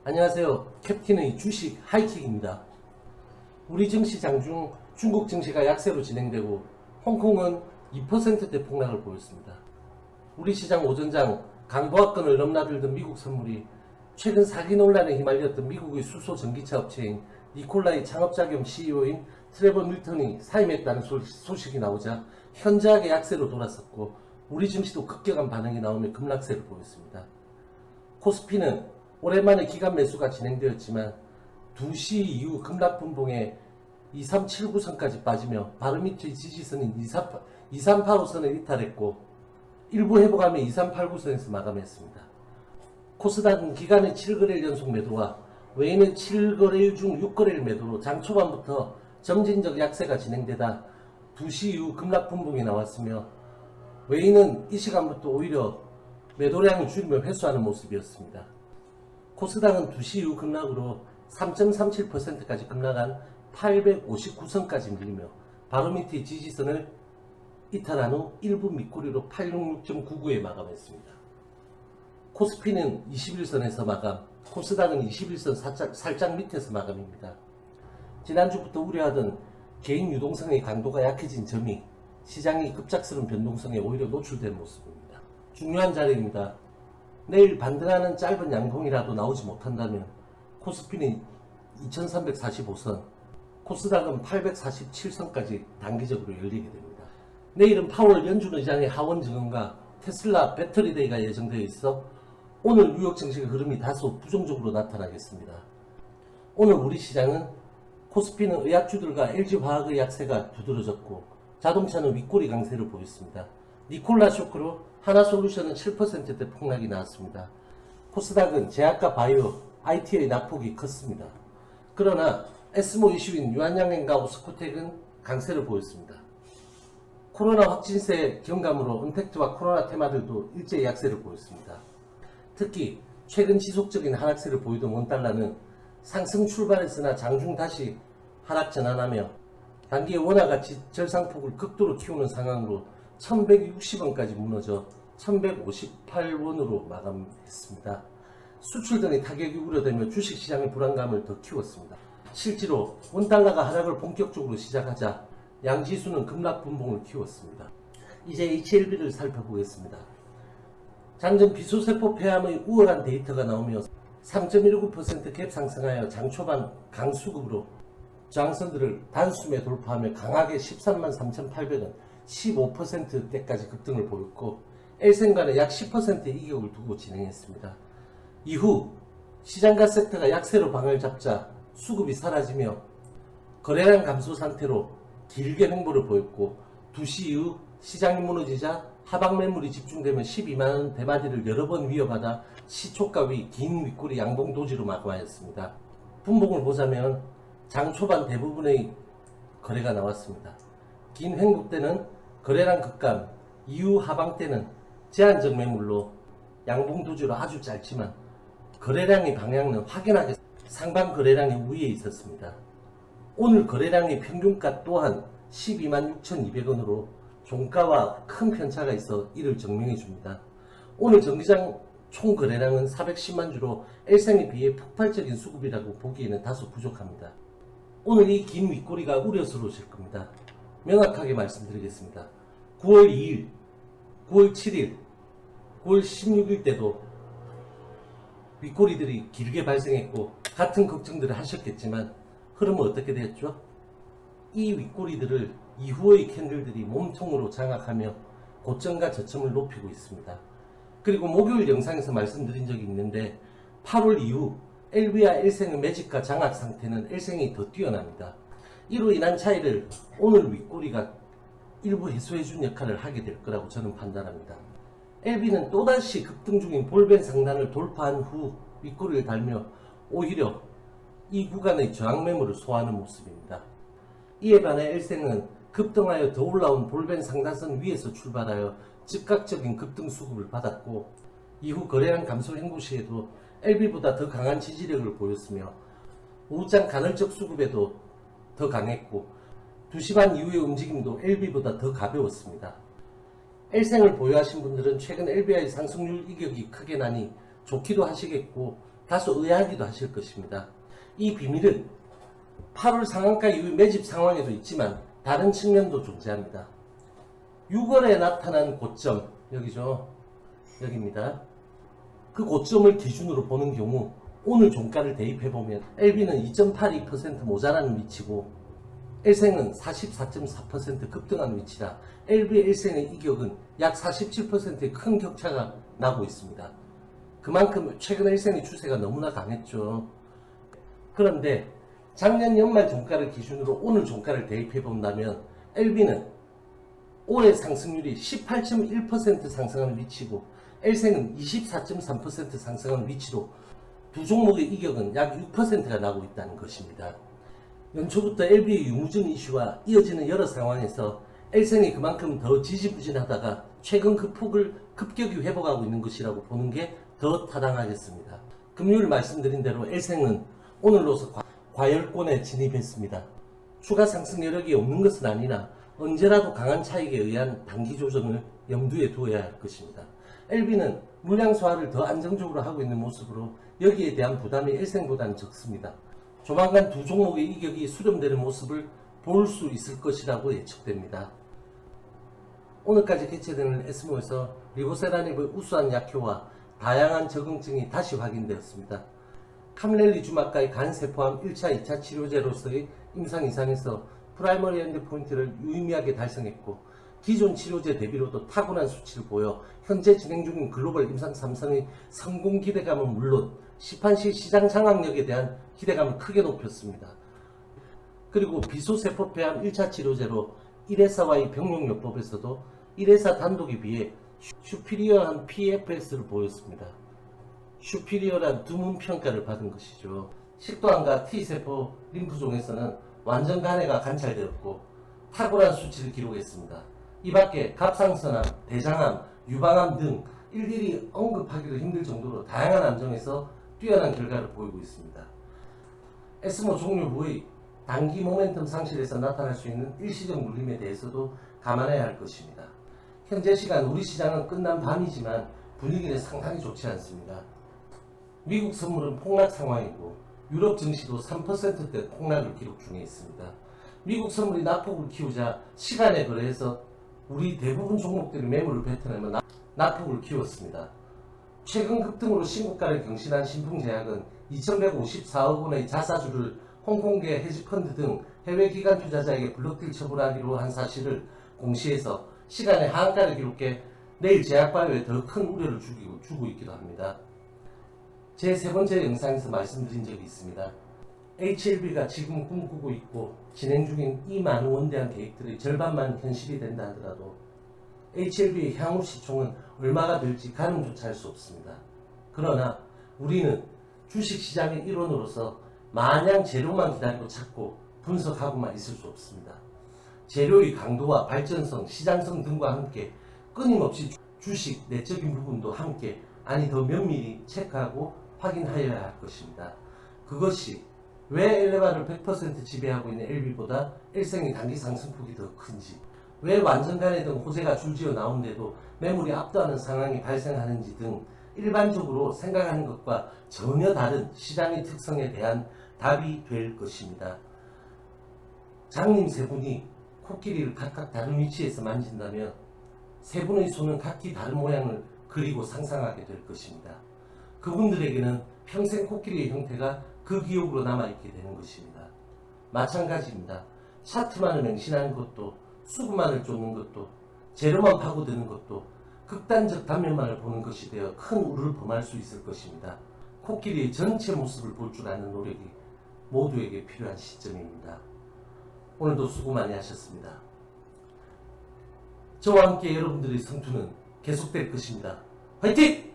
안녕하세요. 캡틴의 주식 하이킥입니다. 우리 증시 장중 중국 증시가 약세로 진행되고 홍콩은 2%대 폭락을 보였습니다. 우리 시장 오전장 강보합권을 넘나들던 미국 선물이 최근 사기 논란에 휘말렸던 미국의 수소 전기차 업체인 니콜라이 창업자 겸 CEO인 트레버 밀턴이 사임했다는 소식이 나오자 현저하게 약세로 돌았었고 우리 증시도 급격한 반응이 나오며 급락세를 보였습니다. 코스피는 오랜만에 기간 매수가 진행되었지만 2시 이후 급락 분봉에 2379선까지 빠지며 바로 밑의 지지선인 2385선을 이탈했고 일부 회복하며 2389선에서 마감했습니다. 코스닥은 기간의 7거래일 연속 매도와 외인은 7거래일 중 6거래일 매도로 장 초반부터 점진적 약세가 진행되다 2시 이후 급락 분봉이 나왔으며 외인은 이 시간부터 오히려 매도량을 줄이며 회수하는 모습이었습니다. 코스닥은 2시 이후 급락으로 3.37%까지 급락한 859선까지 밀리며 바로 밑의 지지선을 이탈한 후 일부 밑꼬리로 866.99에 마감했습니다. 코스피는 21선에서 마감, 코스닥은 21선 살짝 밑에서 마감입니다. 지난주부터 우려하던 개인 유동성의 강도가 약해진 점이 시장이 급작스러운 변동성에 오히려 노출된 모습입니다. 중요한 자리입니다. 내일 반등하는 짧은 양봉이라도 나오지 못한다면 코스피는 2345선, 코스닥은 847선까지 단기적으로 열리게 됩니다. 내일은 파월 연준 의장의 하원 증언과 테슬라 배터리데이가 예정되어 있어 오늘 뉴욕 증시의 흐름이 다소 부정적으로 나타나겠습니다. 오늘 우리 시장은 코스피는 의약주들과 LG화학의 약세가 두드러졌고 자동차는 윗꼬리 강세를 보였습니다. 니콜라 쇼크로 하나솔루션은 7%대 폭락이 나왔습니다. 코스닥은 제약과 바이오, IT의 낙폭이 컸습니다. 그러나 에스모 이슈인 유한양행과 오스코텍은 강세를 보였습니다. 코로나 확진세 경감으로 은택트와 코로나 테마들도 일제히 약세를 보였습니다. 특히 최근 지속적인 하락세를 보이던 원달러는 상승 출발했으나 장중 다시 하락 전환하며 단기의 원화가 절상폭을 극도로 키우는 상황으로 1160원까지 무너져 1158원으로 마감했습니다. 수출 등의 타격이 우려되며 주식시장의 불안감을 더 키웠습니다. 실제로 원달러가 하락을 본격적으로 시작하자 양지수는 급락 분봉을 키웠습니다. 이제 HLB를 살펴보겠습니다. 장전 비소세포 폐암의 우월한 데이터가 나오며 3.19% 갭 상승하여 장 초반 강수급으로 저항선들을 단숨에 돌파하며 강하게 133,800원 15%대까지 급등을 보였고 L생과는 약 10%의 이격을 두고 진행했습니다. 이후 시장과 섹터가 약세로 방을 잡자 수급이 사라지며 거래량 감소 상태로 길게 횡보를 보였고 2시 이후 시장이 무너지자 하방 매물이 집중되며 12만원 대마디를 여러 번 위협하다 시초가 위 긴 윗꼬리 양봉 도지로 마감하였습니다. 분봉을 보자면 장 초반 대부분의 거래가 나왔습니다. 긴 횡보 때는 거래량 급감, 이후 하방 때는 제한적 매물로 양봉 도지로 아주 짧지만 거래량의 방향은 확연하게 상방 거래량이 우위에 있었습니다. 오늘 거래량의 평균가 또한 126,200원으로 종가와 큰 편차가 있어 이를 증명해 줍니다. 오늘 정기장 총 거래량은 410만 주로 L생에 비해 폭발적인 수급이라고 보기에는 다소 부족합니다. 오늘 이 긴 윗꼬리가 우려스러우실 겁니다. 명확하게 말씀드리겠습니다. 9월 2일, 9월 7일, 9월 16일 때도 윗꼬리들이 길게 발생했고 같은 걱정들을 하셨겠지만 흐름은 어떻게 되었죠? 이 윗꼬리들을 이후의 캔들들이 몸통으로 장악하며 고점과 저점을 높이고 있습니다. 그리고 목요일 영상에서 말씀드린 적이 있는데 8월 이후 LB와 L생의 매집과 장악 상태는 L생이 더 뛰어납니다. 이로 인한 차이를 오늘 윗꼬리가 일부 해소해준 역할을 하게 될 거라고 저는 판단합니다. LB는 또다시 급등 중인 볼벤 상단을 돌파한 후 윗꼬리를 달며 오히려 이 구간의 저항 매물을 소화하는 모습입니다. 이에 반해 L생은 급등하여 더 올라온 볼벤 상단선 위에서 출발하여 즉각적인 급등 수급을 받았고 이후 거래량 감소 행보 시에도 LB보다 더 강한 지지력을 보였으며 오후장 간헐적 수급에도 더 강했고 2시 반 이후의 움직임도 LB보다 더 가벼웠습니다. L생을 보유하신 분들은 최근 LB와의 상승률 이격이 크게 나니 좋기도 하시겠고 다소 의아하기도 하실 것입니다. 이 비밀은 8월 상한가 이후 매집 상황에도 있지만 다른 측면도 존재합니다. 6월에 나타난 고점, 여기죠. 여기입니다. 그 고점을 기준으로 보는 경우 오늘 종가를 대입해보면 LB는 2.82% 모자라는 위치고 L생은 44.4% 급등한 위치라 LB, L생의 이격은 약 47%의 큰 격차가 나고 있습니다. 그만큼 최근 L생의 추세가 너무나 강했죠. 그런데 작년 연말 종가를 기준으로 오늘 종가를 대입해 본다면 LB는 올해 상승률이 18.1% 상승하는 위치고 L생은 24.3% 상승하는 위치로 두 종목의 이격은 약 6%가 나고 있다는 것입니다. 연초부터 LB의 유무증 이슈와 이어지는 여러 상황에서 L생이 그만큼 더 지지부진하다가 최근 그 폭을 급격히 회복하고 있는 것이라고 보는 게 더 타당하겠습니다. 금요일 말씀드린 대로 L생은 오늘로서 과열권에 진입했습니다. 추가 상승 여력이 없는 것은 아니나 언제라도 강한 차익에 의한 단기 조정을 염두에 두어야 할 것입니다. LB는 물량 소화를 더 안정적으로 하고 있는 모습으로 여기에 대한 부담이 L생보다는 적습니다. 조만간 두 종목의 이격이 수렴되는 모습을 볼 수 있을 것이라고 예측됩니다. 오늘까지 개최되는 에스모에서 리보세라닙의 우수한 약효와 다양한 적응증이 다시 확인되었습니다. 카밀렐리주마카의 간세 포함 1차, 2차 치료제로서의 임상 이상에서 프라이머리 엔드포인트를 유의미하게 달성했고 기존 치료제 대비로도 타고난 수치를 보여 현재 진행 중인 글로벌 임상 3상의 성공 기대감은 물론 시판시 시장 장악력에 대한 기대감을 크게 높였습니다. 그리고 비소세포 폐암 1차 치료제로 1회사와의 병용요법에서도 1회사 단독에 비해 슈피리어한 PFS를 보였습니다. 슈피리어란 두문 평가를 받은 것이죠. 식도암과 T세포 림프종에서는 완전 간해가 관찰되었고 탁월한 수치를 기록했습니다. 이 밖에 갑상선암, 대장암, 유방암 등 일일이 언급하기도 힘들 정도로 다양한 암종에서 뛰어난 결과를 보이고 있습니다. 에스모 종료 후의 단기 모멘텀 상실에서 나타날 수 있는 일시적 눌림에 대해서도 감안해야 할 것입니다. 현재 시간 우리 시장은 끝난 밤이지만 분위기는 상당히 좋지 않습니다. 미국 선물은 폭락 상황이고 유럽 증시도 3%대 폭락을 기록 중에 있습니다. 미국 선물이 낙폭을 키우자 시간에 거래해서 우리 대부분 종목들이 매물을 뱉어내며 낙폭을 키웠습니다. 최근 급등으로 신고가를 경신한 신풍제약은 2154억 원의 자사주를 홍콩계 헤지펀드 등 해외 기관 투자자에게 블록딜 처분하기로 한 사실을 공시해서 시간에 하한가를 기록해 내일 제약바이오에 더 큰 우려를 주고 있기도 합니다. 제 세 번째 영상에서 말씀드린 적이 있습니다. HLB가 지금 꿈꾸고 있고 진행 중인 이 많은 원대한 계획들의 절반만 현실이 된다 하더라도 HLB의 향후 시총은 얼마가 될지 가늠조차 할 수 없습니다. 그러나 우리는 주식시장의 일원으로서 마냥 재료만 기다리고 찾고 분석하고만 있을 수 없습니다. 재료의 강도와 발전성, 시장성 등과 함께 끊임없이 주식 내적인 부분도 함께 아니 더 면밀히 체크하고 확인하여야 할 것입니다. 그것이 왜 엘레바를 100% 지배하고 있는 LB보다 L생의 단기 상승폭이 더 큰지, 왜 완전간에 등 호재가 줄지어 나오는데도 매물이 압도하는 상황이 발생하는지 등 일반적으로 생각하는 것과 전혀 다른 시장의 특성에 대한 답이 될 것입니다. 장님 세 분이 코끼리를 각각 다른 위치에서 만진다면 세 분의 손은 각기 다른 모양을 그리고 상상하게 될 것입니다. 그분들에게는 평생 코끼리의 형태가 그 기억으로 남아있게 되는 것입니다. 마찬가지입니다. 차트만을 맹신하는 것도, 수급만을 쫓는 것도, 재료만 파고드는 것도, 극단적 단면만을 보는 것이 되어 큰 우를 범할 수 있을 것입니다. 코끼리의 전체 모습을 볼 줄 아는 노력이 모두에게 필요한 시점입니다. 오늘도 수고 많이 하셨습니다. 저와 함께 여러분들의 성투는 계속될 것입니다. 화이팅!